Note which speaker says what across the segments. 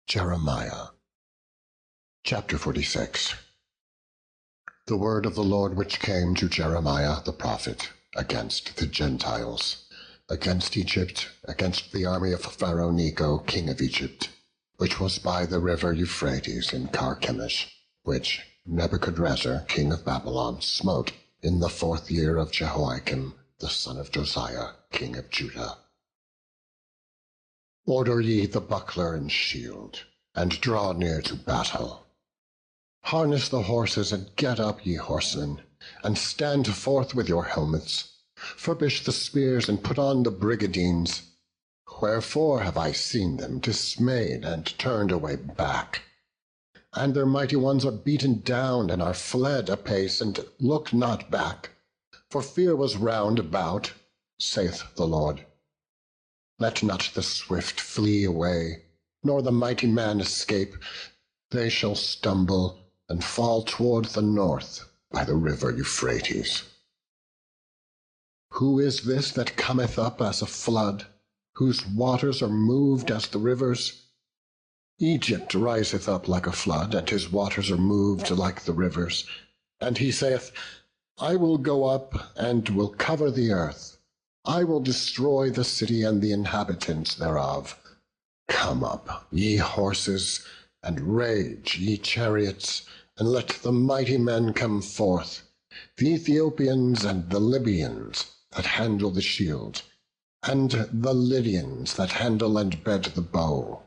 Speaker 1: Jeremiah chapter 46. The word of the Lord which came to Jeremiah the prophet against the Gentiles, against Egypt, against the army of Pharaoh Necho king of Egypt, which was by the river Euphrates in Carchemish, which Nebuchadrezzar king of Babylon smote in the 4th year of Jehoiakim the son of Josiah king of Judah. Order ye the buckler and shield, and draw near to battle. Harness the horses, and get up, ye horsemen, and stand forth with your helmets. Furbish the spears, and put on the brigadines. Wherefore have I seen them dismayed and turned away back? And their mighty ones are beaten down, and are fled apace, and look not back. For fear was round about, saith the Lord. Let not the swift flee away, nor the mighty man escape. They shall stumble and fall toward the north by the river Euphrates. Who is this that cometh up as a flood, whose waters are moved as the rivers? Egypt riseth up like a flood, and his waters are moved like the rivers. And he saith, I will go up and will cover the earth. I will destroy the city and the inhabitants thereof. Come up, ye horses, and rage, ye chariots, and let the mighty men come forth, the Ethiopians and the Libyans that handle the shield, and the Lydians that handle and bend the bow.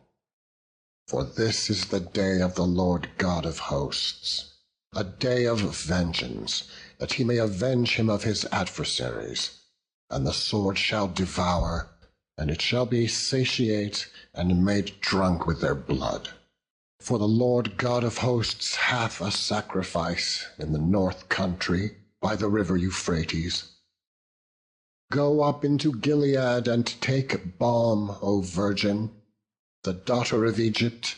Speaker 1: For this is the day of the Lord God of hosts, a day of vengeance, that he may avenge him of his adversaries. And the sword shall devour, and it shall be satiate and made drunk with their blood. For the Lord God of hosts hath a sacrifice in the north country by the river Euphrates. Go up into Gilead and take balm, O virgin, the daughter of Egypt.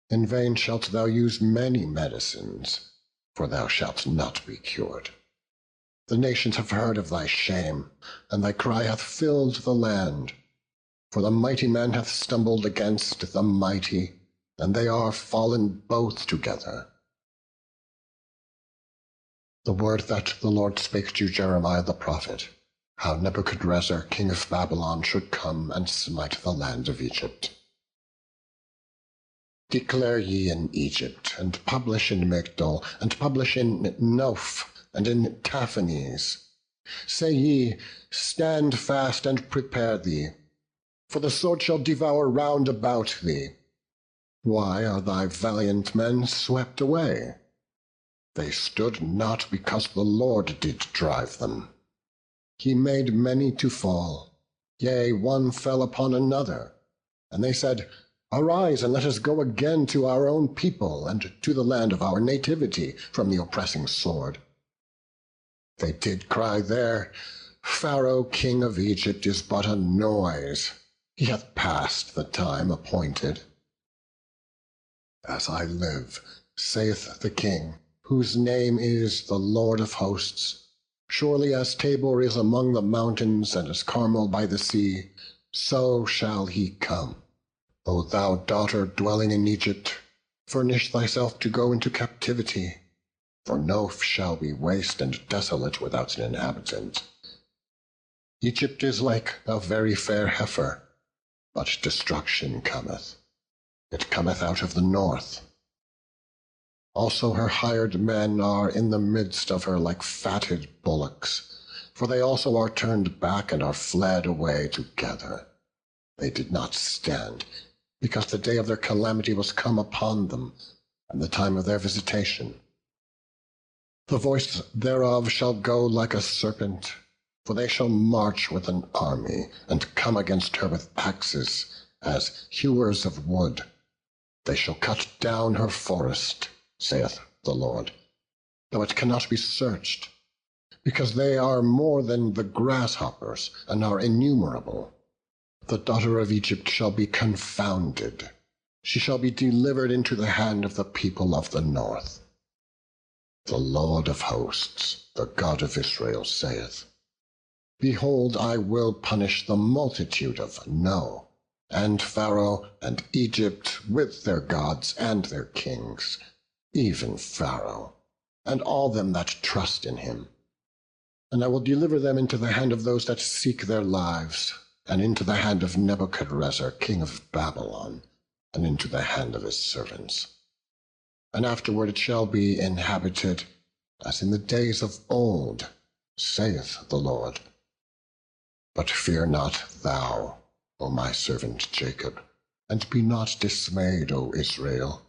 Speaker 1: In vain shalt thou use many medicines, for thou shalt not be cured. The nations have heard of thy shame, and thy cry hath filled the land. For the mighty man hath stumbled against the mighty, and they are fallen both together. The word that the Lord spake to Jeremiah the prophet, how Nebuchadrezzar king of Babylon should come and smite the land of Egypt. Declare ye in Egypt, and publish in Migdol, and publish in Noph, and in Taphanes. Say ye, stand fast and prepare thee, for the sword shall devour round about thee. Why are thy valiant men swept away? They stood not because the Lord did drive them. He made many to fall, yea, one fell upon another. And they said, Arise, and let us go again to our own people, and to the land of our nativity from the oppressing sword. They did cry there, Pharaoh king of Egypt is but a noise. He hath passed the time appointed. As I live, saith the king, whose name is the Lord of hosts, surely as Tabor is among the mountains, and as Carmel by the sea, so shall he come. O thou daughter dwelling in Egypt, furnish thyself to go into captivity. For Noph shall be waste and desolate without an inhabitant. Egypt is like a very fair heifer, but destruction cometh. It cometh out of the north. Also her hired men are in the midst of her like fatted bullocks, for they also are turned back and are fled away together. They did not stand, because the day of their calamity was come upon them, and the time of their visitation. The voice thereof shall go like a serpent, for they shall march with an army, and come against her with axes, as hewers of wood. They shall cut down her forest, saith the Lord, though it cannot be searched, because they are more than the grasshoppers, and are innumerable. The daughter of Egypt shall be confounded. She shall be delivered into the hand of the people of the north. The Lord of hosts, the God of Israel, saith, Behold, I will punish the multitude of No, and Pharaoh and Egypt with their gods and their kings, even Pharaoh, and all them that trust in him. And I will deliver them into the hand of those that seek their lives, and into the hand of Nebuchadrezzar, king of Babylon, and into the hand of his servants. And afterward it shall be inhabited, as in the days of old, saith the Lord. But fear not thou, O my servant Jacob, and be not dismayed, O Israel.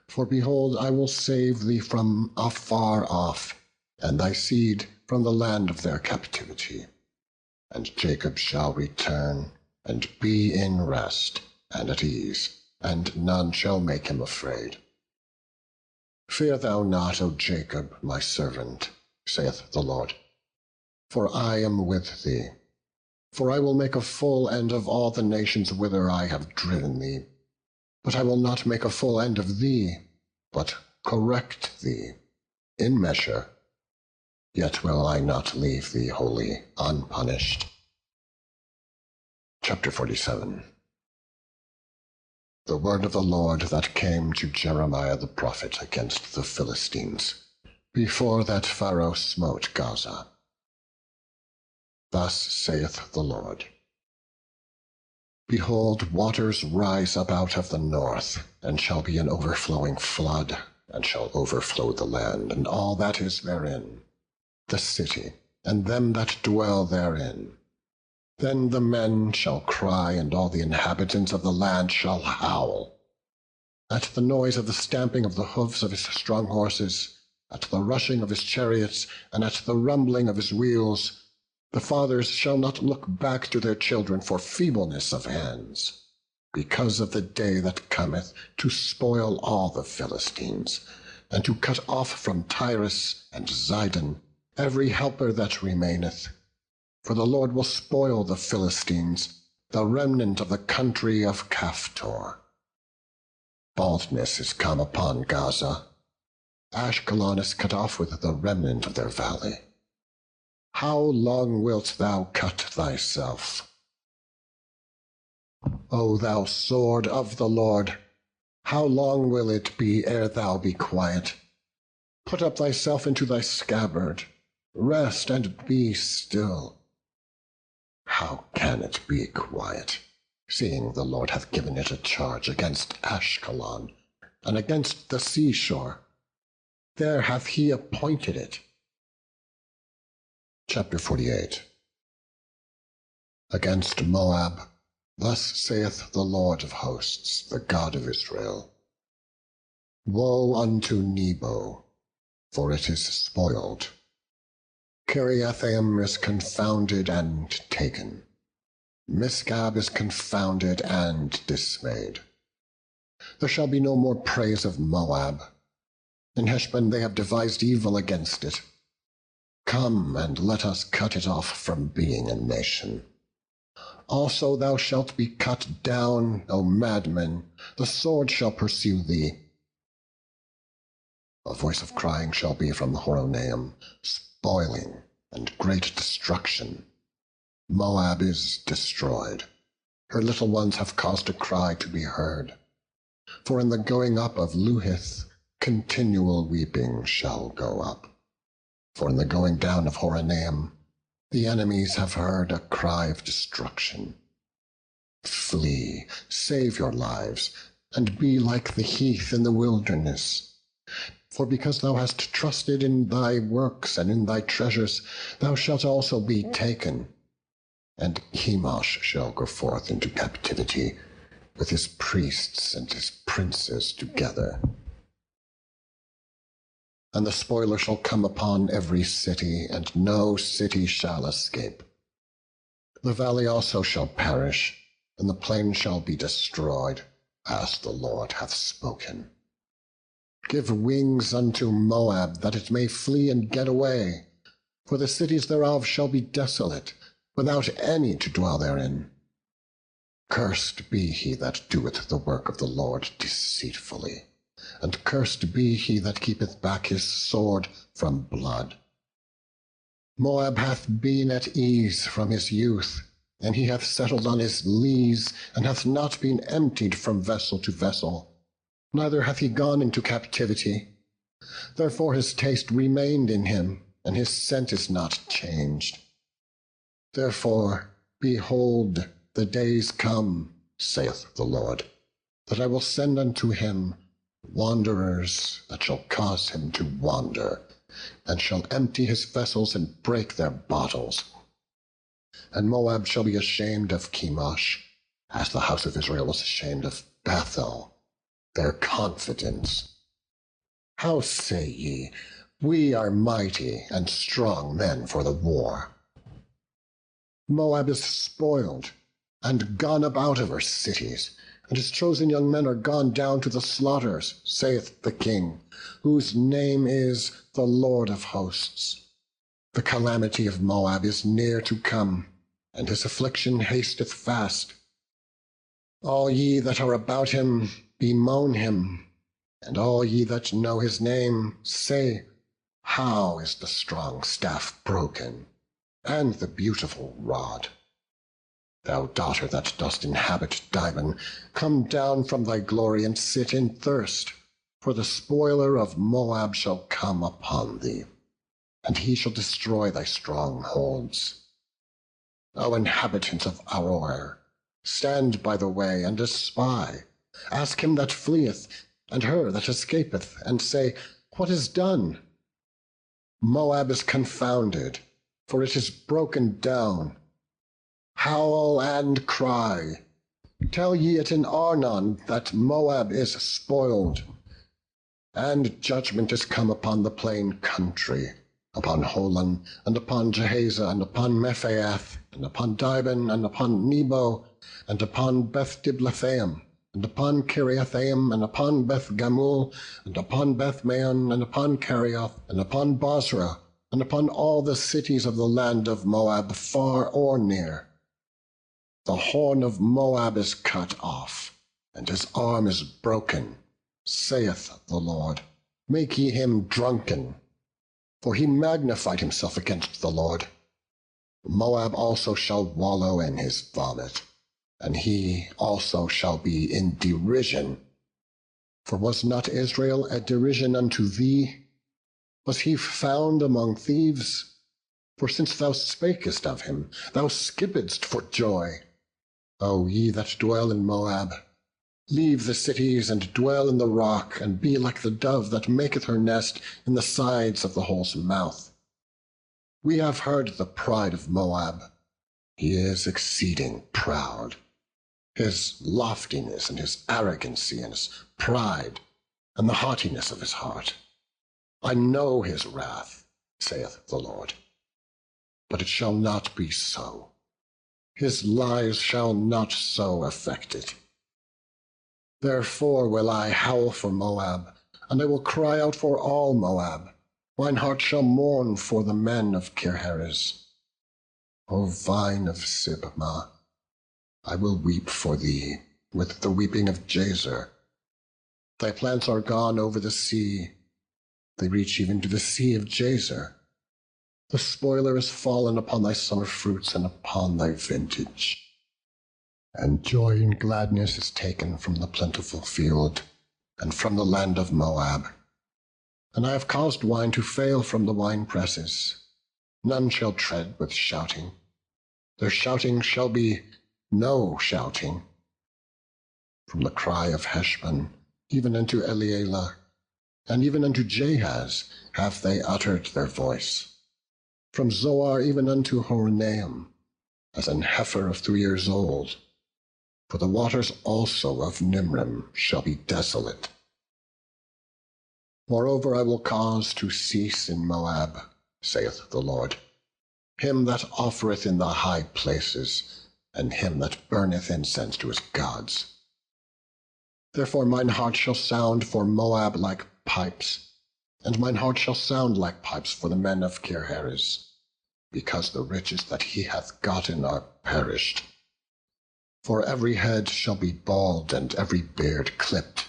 Speaker 1: For behold, I will save thee from afar off, and thy seed from the land of their captivity. And Jacob shall return, and be in rest, and at ease, and none shall make him afraid. Fear thou not, O Jacob, my servant, saith the Lord, for I am with thee. For I will make a full end of all the nations whither I have driven thee. But I will not make a full end of thee, but correct thee in measure. Yet will I not leave thee wholly unpunished. Chapter 47. The word of the Lord that came to Jeremiah the prophet against the Philistines, before that Pharaoh smote Gaza. Thus saith the Lord, Behold, waters rise up out of the north, and shall be an overflowing flood, and shall overflow the land, and all that is therein, the city, and them that dwell therein. Then the men shall cry, and all the inhabitants of the land shall howl. At the noise of the stamping of the hoofs of his strong horses, at the rushing of his chariots, and at the rumbling of his wheels, the fathers shall not look back to their children for feebleness of hands, because of the day that cometh to spoil all the Philistines, and to cut off from Tyrus and Zidon every helper that remaineth. For the Lord will spoil the Philistines, the remnant of the country of Caphtor. Baldness is come upon Gaza. Ashkelon is cut off with the remnant of their valley. How long wilt thou cut thyself? O thou sword of the Lord, how long will it be ere thou be quiet? Put up thyself into thy scabbard, rest and be still. How can it be quiet, seeing the Lord hath given it a charge against Ashkelon, and against the seashore? There hath he appointed it. Chapter 48. Against Moab, thus saith the Lord of hosts, the God of Israel, Woe unto Nebo, for it is spoiled. Kiriathaim is confounded and taken. Misgab is confounded and dismayed. There shall be no more praise of Moab. In Heshbon they have devised evil against it. Come, and let us cut it off from being a nation. Also thou shalt be cut down, O madman, the sword shall pursue thee. A voice of crying shall be from Horonaim, spoiling and great destruction. Moab is destroyed. Her little ones have caused a cry to be heard. For in the going up of Luhith, continual weeping shall go up. For in the going down of Horonaim, the enemies have heard a cry of destruction. Flee, save your lives, and be like the heath in the wilderness. For because thou hast trusted in thy works and in thy treasures, thou shalt also be taken. And Chemosh shall go forth into captivity, with his priests and his princes together. And the spoiler shall come upon every city, and no city shall escape. The valley also shall perish, and the plain shall be destroyed, as the Lord hath spoken. Give wings unto Moab, that it may flee and get away, for the cities thereof shall be desolate, without any to dwell therein. Cursed be he that doeth the work of the Lord deceitfully, and cursed be he that keepeth back his sword from blood. Moab hath been at ease from his youth, and he hath settled on his lees, and hath not been emptied from vessel to vessel, neither hath he gone into captivity. Therefore his taste remained in him, and his scent is not changed. Therefore, behold, the days come, saith the Lord, that I will send unto him wanderers that shall cause him to wander, and shall empty his vessels and break their bottles. And Moab shall be ashamed of Chemosh, as the house of Israel was ashamed of Bethel, their confidence. How say ye, we are mighty and strong men for the war? Moab is spoiled, and gone up out of her cities, and his chosen young men are gone down to the slaughters, saith the King, whose name is the Lord of hosts. The calamity of Moab is near to come, and his affliction hasteth fast. All ye that are about him, bemoan him, and all ye that know his name, say, how is the strong staff broken, and the beautiful rod? Thou daughter that dost inhabit Dibon, come down from thy glory and sit in thirst, for the spoiler of Moab shall come upon thee, and he shall destroy thy strongholds. O inhabitants of Aroer, stand by the way and espy. Ask him that fleeth, and her that escapeth, and say, what is done? Moab is confounded, for it is broken down. Howl and cry. Tell ye it in Arnon that Moab is spoiled. And judgment is come upon the plain country, upon Holon, and upon Jehaza, and upon Mephaath, and upon Dibon, and upon Nebo, and upon Beth-Diblathaim, and upon Kiriathaim, and upon Beth-Gamul, and upon Beth-Maon, and upon Kerioth, and upon Bosra, and upon all the cities of the land of Moab, far or near. The horn of Moab is cut off, and his arm is broken, saith the Lord. Make ye him drunken, for he magnified himself against the Lord. Moab also shall wallow in his vomit, and he also shall be in derision. For was not Israel a derision unto thee? Was he found among thieves? For since thou spakest of him, thou skippedst for joy. O ye that dwell in Moab, leave the cities and dwell in the rock, and be like the dove that maketh her nest in the sides of the hole's mouth. We have heard the pride of Moab. He is exceeding proud. His loftiness and his arrogancy and his pride, and the haughtiness of his heart. I know his wrath, saith the Lord, but it shall not be so. His lies shall not so affect it. Therefore will I howl for Moab, and I will cry out for all Moab. Mine heart shall mourn for the men of Kirheres. O vine of Sibmah, I will weep for thee with the weeping of Jazer. Thy plants are gone over the sea. They reach even to the sea of Jazer. The spoiler is fallen upon thy summer fruits and upon thy vintage. And joy and gladness is taken from the plentiful field, and from the land of Moab. And I have caused wine to fail from the winepresses. None shall tread with shouting. Their shouting shall be no shouting. From the cry of Heshbon, even unto Elealeh, and even unto Jahaz have they uttered their voice. From Zoar even unto Horonaim, as an heifer of 3 years old. For the waters also of Nimrim shall be desolate. Moreover, I will cause to cease in Moab, saith the Lord, him that offereth in the high places, and him that burneth incense to his gods. Therefore mine heart shall sound for Moab like pipes, and mine heart shall sound like pipes for the men of Kirheres, because the riches that he hath gotten are perished. For every head shall be bald, and every beard clipped.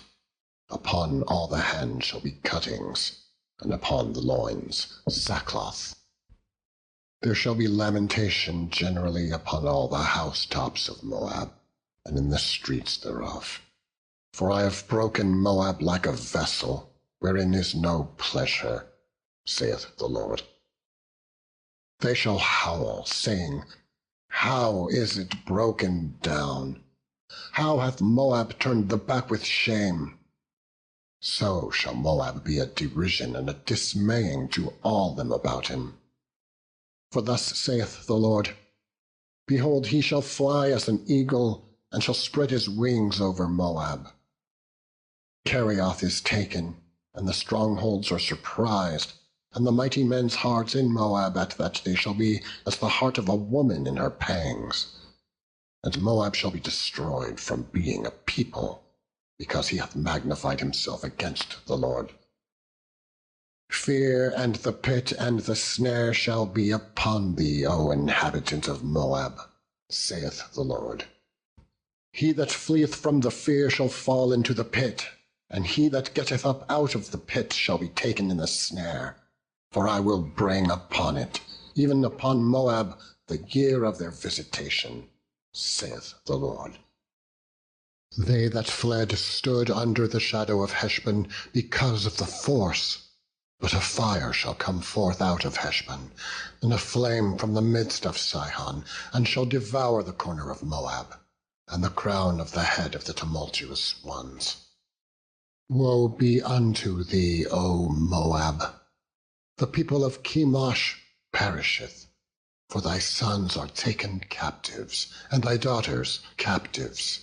Speaker 1: Upon all the hands shall be cuttings, and upon the loins sackcloth. There shall be lamentation generally upon all the housetops of Moab, and in the streets thereof. For I have broken Moab like a vessel, wherein is no pleasure, saith the Lord. They shall howl, saying, How is it broken down? How hath Moab turned the back with shame? So shall Moab be a derision and a dismaying to all them about him. For thus saith the Lord, Behold, he shall fly as an eagle, and shall spread his wings over Moab. Kerioth is taken, and the strongholds are surprised, and the mighty men's hearts in Moab at that day shall be as the heart of a woman in her pangs. And Moab shall be destroyed from being a people, because he hath magnified himself against the Lord. Fear and the pit and the snare shall be upon thee, O inhabitant of Moab, saith the Lord. He that fleeth from the fear shall fall into the pit, and he that getteth up out of the pit shall be taken in the snare. For I will bring upon it, even upon Moab, the year of their visitation, saith the Lord. They that fled stood under the shadow of Heshbon because of the force. But a fire shall come forth out of Heshbon, and a flame from the midst of Sihon, and shall devour the corner of Moab, and the crown of the head of the tumultuous ones. Woe be unto thee, O Moab! The people of Chemosh perisheth, for thy sons are taken captives, and thy daughters captives.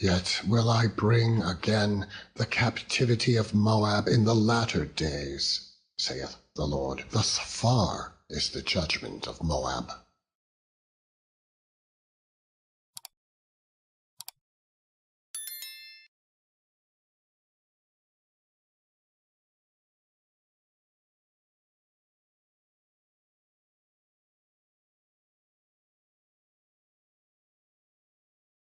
Speaker 1: Yet will I bring again the captivity of Moab in the latter days, saith the Lord. Thus far is the judgment of Moab.